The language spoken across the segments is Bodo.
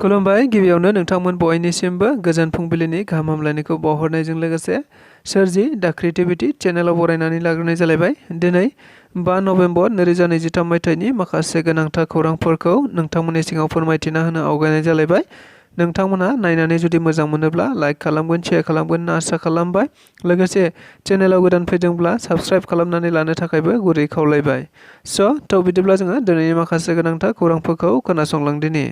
खुलुमबाय गिबियावनो नोंथांमोन बयनिसिमबो गोजोन फुंबिलिनि गाहाम हामलायनायखौ बावहरनायजों लोगोसे सोरजि दा क्रिएटिभिटी चेनेलाव बरायनानै लाग्रोनाय जालायबाय। दिनै 5 नभेम्बर 2023 मायथाइनि माखासे गोनांथार खौरांफोरखौ नोंथांमोननि सिगाङाव फोरमायथिना होनो आवगायनाय जालायबाय। नोंथांमोनहा नायनानै जुदि मोजां मोनोब्ला लाइक खालामगोन, शेयार खालामगोन होनना आसा खालामबाय। लोगोसे चेनेलाव गोदान फैदोंब्ला साबस्क्राइब खालामनानै लानो थाखायबो गुरै खावलायबाय। बिदिब्ला जोङो दिनैनि माखासे गोनांथार खौरांफोरखौ खोनासंलांदिनि।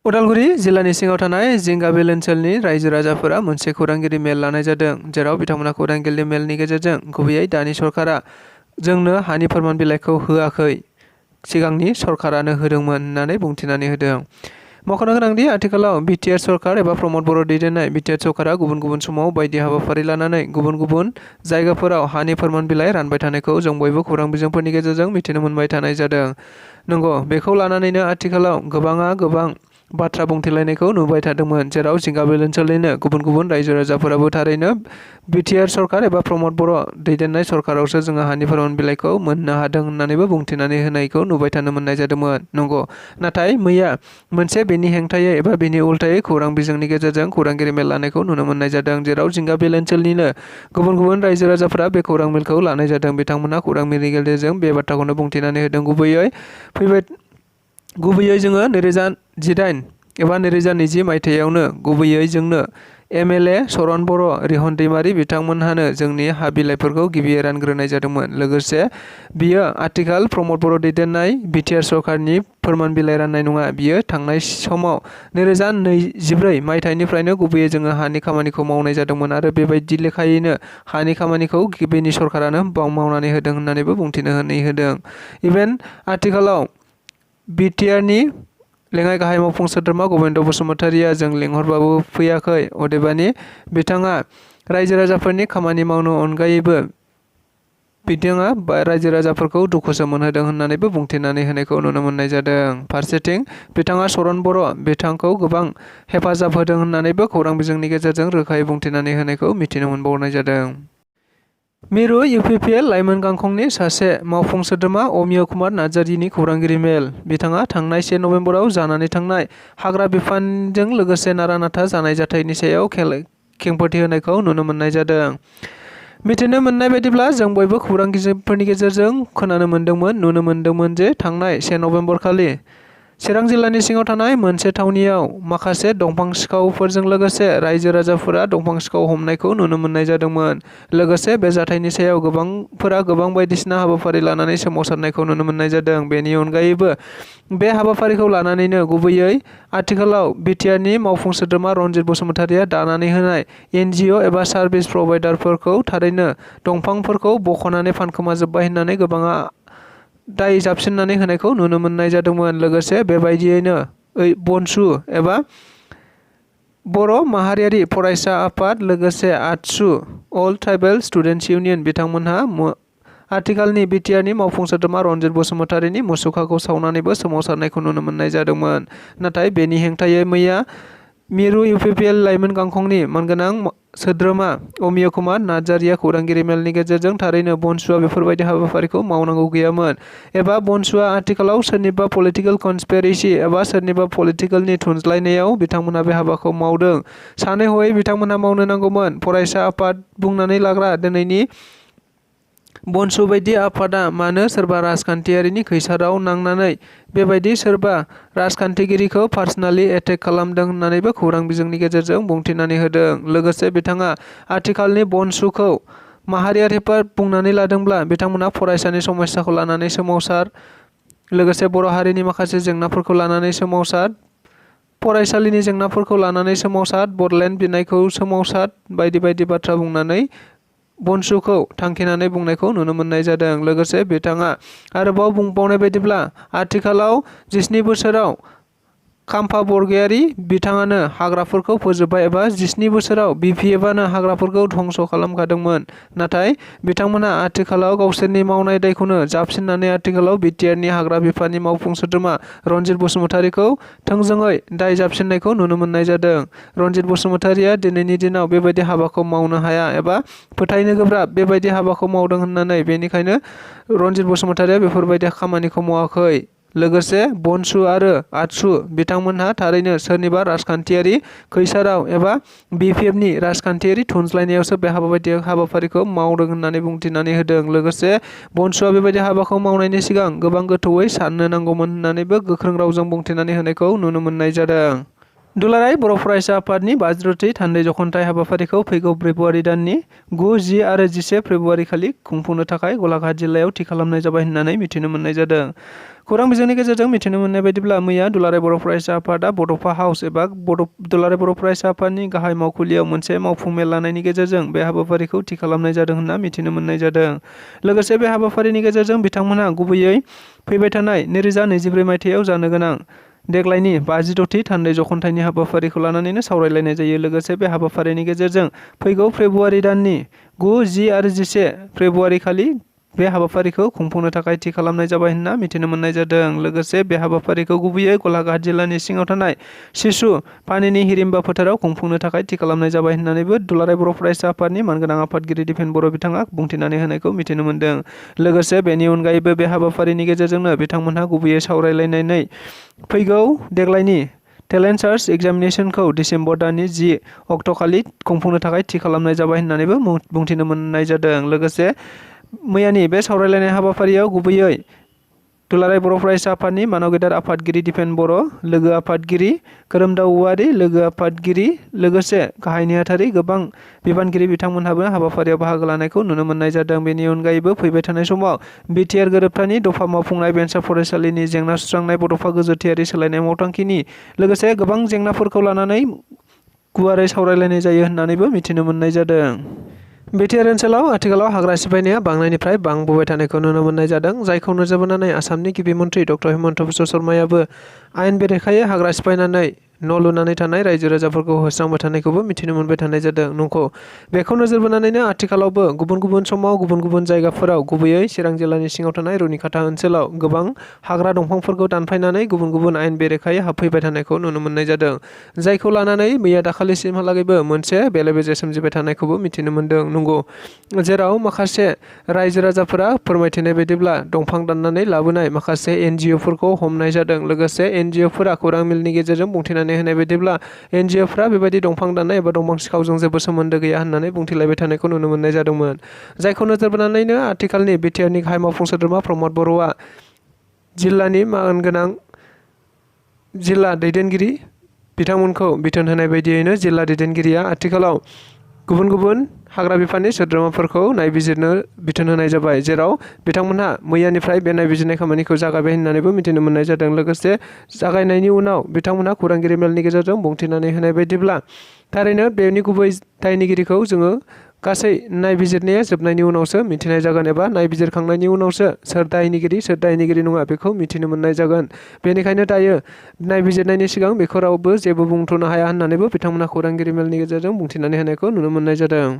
उदालगुरि जिल्लानि सिङाव थानाय जिंगाबिल ओनसोलनि रायजो राजाफोरा मोनसे खौरांगिरि मेल लानाय जादों, जेराव बिथांमोना खौरांगिरि मेलनि गेजेरजों गुबैयै दानि सरकारा जोंनो हानि फोरमान बिलाइखौ होआखै, सिगांनि सरकारानो होदोंमोन होननानै बुंथिनानै होदों। मख'नो गोनांदि आथिखालाव बिटिआर सरकार एबा प्रमद बर' दैदेननाय बिटिआर सरकारा गुबुन गुबुन समाव बायदि हाबाफारि लानानै गुबुन गुबुन जायगाफोराव हानि फोरमान बिलाइ रानबाय थानायखौ जों बयबो खौरां बिजोंफोरनि गेजेरजों मिथिनो मोनबाय थानाय जादों। नंगौ, बेखौ लानानैनो आथिखालाव गोबां बाथ्रा बुंथिलायनायखौ नुबाय थादोंमोन, जेराव जिंगाबिल ओनसोलनिनो गुबुन गुबुन रायजो राजाफोराबो थारैनो बिटिआर सरकार एबा प्रमद बर' दैदेननाय सरकारावसो जोङो हानि फोरमान बिलाइखौ मोननो हादों होननानैबो बुंथिनानै होनायखौ नुबाय थानो मोननाय जादोंमोन। नंगौ, नाथाय मैया मोनसे बेनि हेंथायै एबा बेनि उल्थायै खौरां बिजोंनि गेजेरजों खौरांगिरि मेल लानायखौ नुनो मोननाय जादों, जेराव जिंगाबिल ओनसोलनिनो गुबुन गुबुन रायजो राजाफोरा बे खौरां मेलखौ लानाय जादों। बिथांमोनहा खौरां मेलनि गेजेरजों बे बाथ्राखौनो बुंथिनानै होदों। गुबैयै जोङो 2018 एबा 2020 मायथाइयावनो गुबैयै जोंनो एमएलए सरन बर', रिहन दैमारि बिथांमोनहानो जोंनि हा बिलाइफोरखौ गिबियै रानग्रोनाय जादोंमोन। लोगोसे बियो आथिखाल प्रमद बर' दैदेननाय बिटिआर सरकारनि फोरमान बिलाइ राननाय नङा, बियो थांनाय समाव 2024 मायथाइनिफ्रायनो गुबैयै जोङो हानि खामानिखौ मावनाय जादोंमोन आरो बेबायदि लेखायैनो हानि खामानिखौ गिबिनि सरकारानो मावनानै होदों होननानैबो बुंथिनानै होदों। इभेन आथिखालाव बिटिआरनि लेङाइ गाहाय मावफुं सोद्रोमा गबिन्द बसुमतारिया जों लिंहरबाबो फैयाखै, अदेबानि बिथाङा रायजो राजाफोरनि खामानि मावनो अनगायैबो बिथाङा रायजो राजाफोरखौ दुखुसो मोनहोदों होननानैबो बुंथिनानै होनायखौ नुनो मोननाय जादों। फारसेथिं बिथाङा सरन बर' बिथांखौ गोबां हेफाजाब होदों होननानैबो खौरां बिजोंनि गेजेरजों रोखायै बुंथिनानै होनायखौ मिथिनो मोनबावनाय जादों। मिरु इउपिपिएल लाइमोन गांखंनि सासे मावफुं सोद्रोमा अमिय कुमार नार्जारिनि खौरांगिरि मेल। बिथाङा थांनाय 1 नभेम्बराव जानानै थांनाय हाग्रा बिफानजों लोगोसे नारा-नाथा जानाय जाथायनि सायाव खेंफोरथि होनायखौ नुनो मोननाय जादों। मिथिनो मोननाय बायदिब्ला जों बयबो खौरां बिजोंफोरनि गेजेरजों खोनानो नुनो मोनदोंमोन जे थांनाय 1 नभेम्बर खालि चिरां जिल्लानि सिङाव थानाय मोनसे थावनियाव माखासे दंफां सिखावफोरजों लोगोसे रायजो राजाफोरा दंफां सिखाव हमनायखौ नुनो मोननाय जादोंमोन। लोगोसे बे जाथायनि सायाव गोबांफोरा गोबां बायदिसिना हाबाफारि लानानै सोमावसारनायखौ नुनो मोननाय जादों। बेनि अनगायैबो बे हाबाफारिखौ लानानैनो गुबैयै आथिखालाव बिटिआरनि मावफुं सोद्रोमा रनजित बसुमतारिया दानानै होनाय एनजिअ एबा सार्भिस प्रभाइडारफोरखौ थारैनो दंफांफोरखौ बख'नानै फानखोमाजोब्बाय होननानै गोबाङा दाय जाबसिननानै होनायखौ नुनो मोननाय जादोंमोन। लोगोसे बेबायदियैनो बनसु एबा बर' माहारियारि फरायसा आफाद लोगोसे आटसु अल ट्राइबेल स्टुडेन्टस इउनियन बिथांमोनहा आथिखालनि बिटिआरनि मावफुं सोद्रोमा रनजित बसुमतारिनि मुसुखाखौ सावनानैबो सोमावसारनायखौ नुनो मोननाय जादोंमोन। नाथाय बेनि हेंथायै मैया मिरु इउपिपिएल लाइमोन गांखंनि मानगोनां सोद्रोमा अमिय कुमार नार्जारिया खौरांगिरि मेलनि गेजेरजों थारैनो बनसुआ बेफोरबायदि हाबाफारिखौ मावनांगौ गैयामोन, एबा बनसुआ आथिखालाव सोरनिबा पलिटिकेल कनस्पिरेसि एबा सोरनिबा पलिटिकेलनि थुनज्लायनायाव बिथांमोना बे हाबाखौ मावदों। सानै हयै बिथांमोनहा मावनो नांगौमोन। फरायसा आफाद बुंनानै लाग्रा दिनैनि बनसु बायदि आफादा मानो सोरबा राजखान्थियारिनि खैसाराव नांनानै बेबायदि सोरबा राजखान्थिगिरिखौ पार्सनेलि एटेक खालामदों होननानैबो खौरां बिजोंनि गेजेरजों बुंथिनानै होदों। लोगोसे बिथाङा आथिखालनि बनसुखौ माहारियारिफोर बुंनानै लादोंब्ला बिथांमोना फरायसानि समस्याखौ लानानै सोमावसार, लोगोसे बर' हारिनि माखासे जेंनाफोरखौ लानानै सोमावसार, फरायसालिनि जेंनाफोरखौ लानानै सोमावसार, बडलेण्ड बिनायखौ सोमावसार बायदि बायदि बाथ्रा बुंनानै बनसुखौ थांखिनानै बुंनायखौ नुनो मोननाय जादों। लोगोसे बिथाङा आरोबाव बुंबावनाय बायदिब्ला आथिखालाव 17 बोसोराव खाम्फा बरगयारी बिथाङानो हाग्राफोरखौ फोजोबबाय एबा 17 बोसोराव बिपिएफआनो हाग्राफोरखौ धंस खालामखादोंमोन। नाथाय बिथांमोना आथिखालाव गावसोरनि मावनाय दायखौनो जाबसिननानै आथिखालाव बिटिआरनि हाग्रा बिफाननि मावफुं सोद्रोमा रनजित बसुमतारिखौ थोंजोङै दाय जाबसिननायखौ नुनो मोननाय जादों। रनजित बसुमतारिया दिनैनि दिनाव बेबायदि हाबाखौ मावनो हाया एबा फोथायनो गोब्राब बेबायदि हाबाखौ मावदों होननानै, बेनिखायनो रनजित बसुमतारिया बेफोरबायदि खामानिखौ मावाखै। लोगोसे बनसु आरो आतसु बिथांमोनहा थारैनो सोरनिबा राजखान्थियारि खैसाराव एबा BPFनि राजखान्थियारि थुनज्लायनायावसो बे हाबाबायदि हाबाफारिखौ मावदों होननानै बुंथिनानै होदों। लोगोसे बनसुआ बेबायदि हाबाखौ मावनायनि सिगां गोबां गोथौयै साननो नांगौमोन होननानैबो गोख्रों रावजों बुंथिनानै होनायखौ नुनो मोननाय जादों। दुलाराय बर' फरायसा आफादनि 52थि थान्दै जख'न्थाइ हाबाफारिखौ फैगौ फेब्रुवारि दाननि 9, 10 आरो 11 फेब्रुवारि खालि खुंफुंनो थाखाय गलाघाट जिल्लायाव थि खालामनाय जाबाय होननानै मिथिनो मोननाय जादों। खौरां बिजोंनि गेजेरजों मिथिनो मोननाय बायदिब्ला मैया दुलाराय बर' फरायसा आफादा बड'फा हाउस एबा दुलाराय बर' फरायसा आफादनि गाहाय मावखुलियाव मोनसे मावफुं मेल लानायनि गेजेरजों बे हाबाफारिखौ थि खालामनाय जादों होनना मिथिनो मोननाय जादों। लोगोसे बे हाबाफारिनि गेजेरजों बिथांमोनहा गुबैयै फैबाय थानाय 2024 मायथाइयाव जानो गोनां देग्लायनि 52थि थान्दै जख'न्थाइनि हाबाफारिखौ लानानैनो सावरायलायनाय जायो। लोगोसे बे हाबाफारिनि गेजेरजों फैगौ फेब्रुवारि दाननि 9, 10 आरो 11 फेब्रुवारि खालि बे हाबाफारिखौ खुंफुंनो थाखाय थि खालामनाय जाबाय होनना मिथिनो मोननाय जादों। लोगोसे बे हाबाफारिखौ गुबैयै गलाघाट जिल्लानि सिङाव थानाय सिसु पानिनि हिरिम्बा फोथाराव खुंफुंनो थाखाय थि खालामनाय जाबाय होननानैबो दुलाराय बर' फरायसा आफादनि मानगोनां आफादगिरि दिपेन बर' बिथाङा बुंथिनानै होनायखौ मिथिनो मोनदों। लोगोसे बेनि अनगायैबो बे हाबाफारिनि गेजेरजोंनो बिथांमोनहा गुबैयै सावरायलायनानै फैगौ देग्लायनि टेलेन्ट सार्च एग्जामिनेशनखौ डिसेम्बर दाननि 10 अक्ट'खालि खुंफुंनो थाखाय थि खालामनाय जाबाय होननानैबो बुंथिनो मोननाय जादों। लोगोसे मैयानि बे सावरायलायनाय हाबाफारियाव गुबैयै दुलाराय बर' फरायसा आफादनि मानाव गेदेर आफादगिरि दिपेन बर', लोगो आफादगिरि खोरोमदाव औवारि, लोगो आफादगिरि लोगोसे गाहाय नेहाथारि गोबां बिबानगिरि बिथांमोनहाबो हाबाफारियाव बाहागो लानायखौ नुनो मोननाय जादों। बेनि अनगायैबो फैबाय थानाय समाव बिटिआर गोरोबथानि दफा मावफुंनाय बेन्सा फरायसालिनि जेंना सुस्रांनाय, बड'फा गोजौथियारि सोलायनाय मावथांखिनि लोगोसे गोबां जेंनाफोरखौ लानानै गुवारै सावरायलायनाय जायो होननानैबो मिथिनो मोननाय जादों। बिटिआर ओनसोलाव आथिखालाव हाग्रा सिफायनाया बांनायनिफ्राय बांबोबाय थानायखौ नुनो मोननाय जादों। जायखौ नोजोर बोनानै आसामनि गिबि मन्थ्रि डक्टर हिमन्त बिश्व शर्मायाबो आयेन बेरेखायै हाग्रा सिफायनानै न' लुनानै थानाय रायजो राजाफोरखौ होस्रांबाय थानायखौबो मिथिनो मोनबाय थानाय जादों। नंगौ, बेखौ नोजोर बोनानैनो आथिखालावबो गुबुन गुबुन समाव गुबुन गुबुन जायगाफोराव गुबैयै चिरां जिल्लानि सिङाव थानाय रुनिखाता ओनसोलाव गोबां हाग्रा दंफांफोरखौ दानफायनानै गुबुन गुबुन आयेन बेरेखायै हाबफैबाय थानायखौ नुनो मोननाय जादों। जायखौ लानानै मैया दाखालिसिमहालागैबो मोनसे बेले बेजे सोमजिबाय थानायखौबो मिथिनो मोनदों। नंगौ, जेराव माखासे रायजो राजाफोरा फोरमायथिनाय बायदिब्ला दंफां दाननानै लाबोनाय माखासे NGOफोरखौ हमनाय जादों। लोगोसे NGOफोरा खौरां मिलनि गेजेरजों बुंथिनानै होनाय बायदिब्ला NGOफोरा बेबायदि दंफां दाननाय एबा दंफां सिखावजों जेबो सोमोन्दो गैया होननानै बुंथिलायबाय थानायखौ नुनो मोननाय जादोंमोन। जायखौ नोजोर बोनानैनो आथिखालनि बिटिआरनि गाहाय मावफुं सोद्रोमा प्रमद बर'आ जिल्लानि मानगोनां जिल्ला दैदेनगिरि बिथांमोनखौ बिथोन होनाय बायदियैनो जिल्ला दैदेनगिरिया आथिखालाव गुबुन गुबुन हाग्रा बिफाननि सोद्रोमाफोरखौ नायबिजिरनो बिथोन होनाय जाबाय। जेराव बिथांमोनहा मैयानिफ्राय बे नायबिजिरनाय खामानिखौ जागायबाय होननानैबो मिथिनो मोननाय जादों। लोगोसे जागायनायनि उनाव बिथांमोनहा खौरांगिरि मेलनि गेजेरजों बुंथिनानै होनाय बायदिब्ला थारैनो बेनि गुबै दायनिगिरिखौ जोङो गासै नायबिजिरनाया जोबनायनि उनावसो मिथिनाय जागोन एबा नायबिजिरखांनायनि उनावसो सोर दायनिगिरि नङा बेखौ मिथिनो मोननाय जागोन। बेनिखायनो दायो नायबिजिरनायनि सिगां बेखौ रावबो जेबो बुंथ'नो हाया होननानैबो बिथांमोनहा खौरांगिरि मेलनि गेजेरजों बुंथिनानै होनायखौ नुनो मोननाय जादों।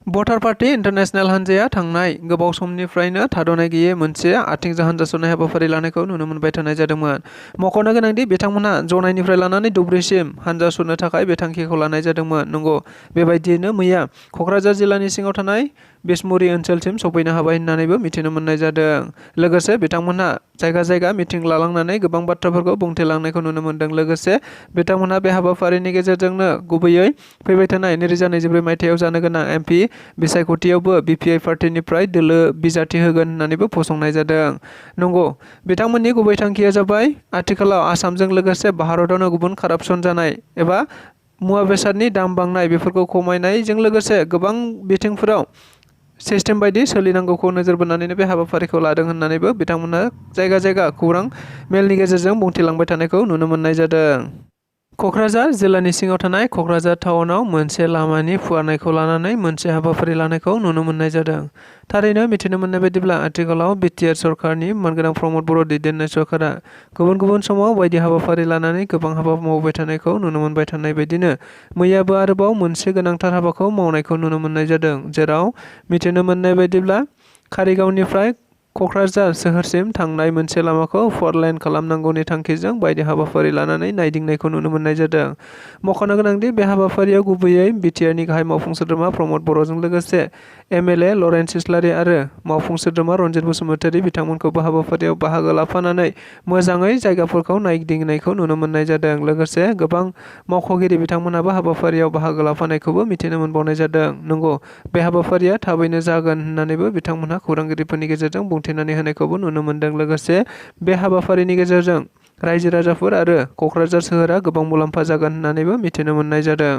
भटार पार्टी इन्टारनेशनेल हान्जाया थांनाय गोबाव समनिफ्रायनो थाद'नाय गैयै मोनसे आथिंजों हान्जा सुरनाय हाबाफारि लानायखौ नुनो मोनबाय थानाय जादोंमोन। मख'नो गोनांदि बिथांमोनहा जनाइनिफ्राय लानानै धुब्रीसिम हान्जा सुरनो थाखाय बे थांखिखौ लानाय जादोंमोन। नंगौ, बेबायदियैनो मैया क'क्राझार जिल्लानि सिङाव थानाय बिसमुरि ओनसोलसिम सफैनो हाबाय होननानैबो मिथिनो मोननाय जादों। लोगोसे बिथांमोनहा जायगा जायगा मिटिं लालांनानै गोबां बाथ्राफोरखौ बुंथिलांनायखौ नुनो मोनदों। लोगोसे बिथांमोनहा बे हाबाफारिनि गेजेरजोंनो गुबैयै फैबाय थानाय 2024 मायथाइयाव जानो गोनां MP बिसायख'थियावबो BPI पार्टीनिफ्राय दोलो बिजाथि होगोन होननानैबो फसंनाय जादों। नंगौ, बिथांमोननि गुबै थांखिया जाबाय आथिखालाव आसामजों लोगोसे भारतावनो गुबुन कारापसन जानाय एबा मुवा बेसादनि दाम बांनाय बेफोरखौ खमायनायजों लोगोसे गोबां बिथिंफोराव सिस्टेम बायदि सोलिनांगौखौ नोजोर बोनानैनो बे हाबाफारिखौ लादों होननानैबो बिथांमोनहा जायगा जायगा खौरां मेलनि गेजेरजों बुंथिलांबाय थानायखौ नुनो मोननाय जादों। क'क्राझार जिल्लानि सिङाव थानाय क'क्राझार टाउनाव मोनसे लामानि फुवारनायखौ लानानै मोनसे हाबाफारि लानायखौ नुनो मोननाय जादों। थारैनो मिथिनो मोननाय बायदिब्ला आथिखालाव बिटिआर सरकारनि मानगोनां प्रमद बर' दैदेननाय सरकारा गुबुन गुबुन समाव बायदि हाबाफारि लानानै गोबां हाबा मावबाय थानायखौ नुनो मोनबाय थानाय बायदिनो मैयाबो आरोबाव मोनसे गोनांथार हाबाखौ मावनायखौ नुनो मोननाय जादों। जेराव मिथिनो मोननाय बायदिब्ला कारिगावनिफ्राय क'क्राझार सोहोरसिम थांनाय मोनसे लामाखौ 4 लेन खालामनांगौनि थांखिजों बायदि हाबाफारि लानानै नायदिंनायखौ नुनो मोननाय जादों। मख'नो गोनांदि बे हाबाफारियाव गुबैयै बिटिआरनि गाहाय मावफुं सोद्रोमा प्रमद बर'जों लोगोसे एमएलए लरेन्स इस्लारि आरो मावफुं सोद्रोमा रन्जित बसुमतारी बिथांमोनखौबो हाबाफारियाव बाहागो लाफानानै मोजाङै जायगाफोरखौ नायदिंनायखौ नुनो मोननाय जादों। लोगोसे गोबां मावख'गिरि बिथांमोनाबो हाबाफारियाव बाहागो लाफानायखौबो मिथिनो मोनबावनाय जादों। नंगौ, बे हाबाफारिया थाबैनो जागोन होननानैबो बिथांमोनहा खौरांगिरिफोरनि गेजेरजों बुंथिनानै होनायखौबो नुनो मोनदों। लोगोसे बे हाबाफारिनि गेजेरजों रायजो राजाफोर आरो क'क्राझार सोहोरा गोबां मुलाम्फा जागोन होननानैबो मिथिनो मोननाय जादों।